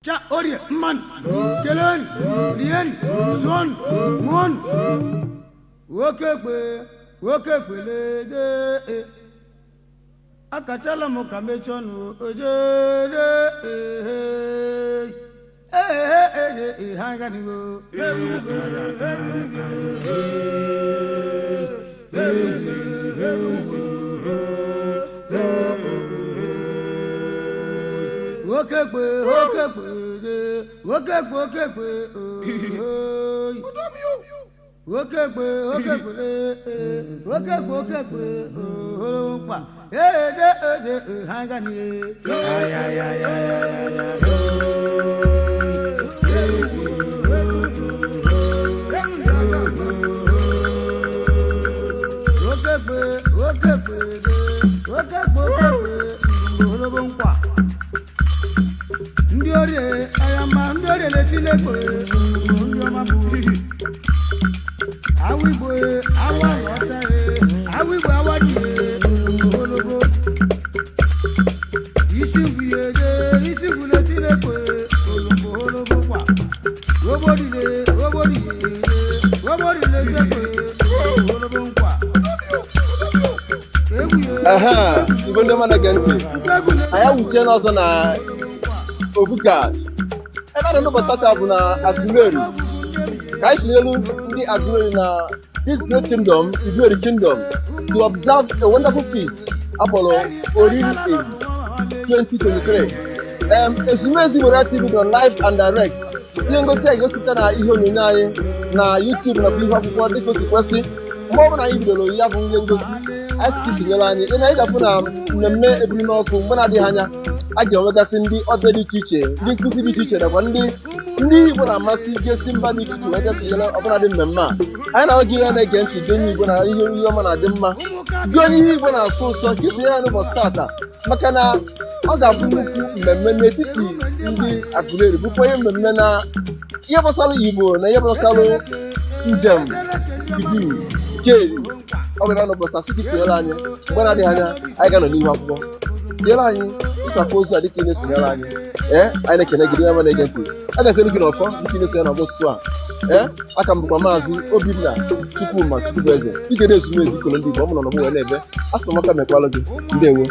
Cha Ori Man Kelen Lien Son Mon Woke de Akachala Mokamechonu Oje Hanganigo Ndiore ayama ndiore letile ko ndioma bu awibo awa wota awibo awadi ologo isibu letile ko ologo kwa robodi le ko ologo kwa aha ibo ndo mana ganti aya wuche na ọzọ na Obuga ebe na stata bụ na Aguleri ka anyị sonyelu ndị Aguleri na this great kingdom Igweri kingdom to observe a wonderful feast akpọrọ Oriri Eri 2023 ezumezu Were TV nọ live and direct ihe ngosi a ga-esipụta na ihe onyonyo anyị na YouTube nakwa ihe akwụkwọ dịka o si kwesị mgbe ọbụla anyị bidoro ya bụ ihe ngosi anyị sika isonyere anyị ị na ị ga-afụ na mmemme ebiri n'ọkụ mgbe na-adịghị anya a ga-enwegasị ndị ọbịa dị iche iche ndị nkụzi dị iche iche nakwa ndị Igbo na-amasị ga-esi mba dị iche iche wee gasonyere ọbụla dị mmemme a anyị na-enweghị ihe na-ege ntị gị onye Igbo na ihe ọma na-adị mma gị onye ihe Igbo na-asụ ụsọ ka isonyere anyị n'ụbọchị tata maka na ọ ga-abụ nnukwu mmemme n'etiti ndị Aguleri bụkwa ihe mmemme na ihe gbasara Igbo na ihe gbasara njem bidu keri ọ bụ ebe n'ụbọchị asị ka isonyere anyị mgbe na-adịghị anya anyị ga-anọ n'ihu akwụkwọ sonyere anyị tụsapụ ozu a dịka ị na-esonyere anyị anyị na-ekene gị onye na-ege ntị a ga-esere gị n'ọfọ dịka ị na-esonye na ọtụtụ a aka m bụkwa maazị Obinna Chukwuma Chukwueze ị ga na-ezumezu kolo ndị Igbo ọ mụrụ na ọmụ wee na-ebe a sị m aka mekwalụ gị ndewo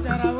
Chara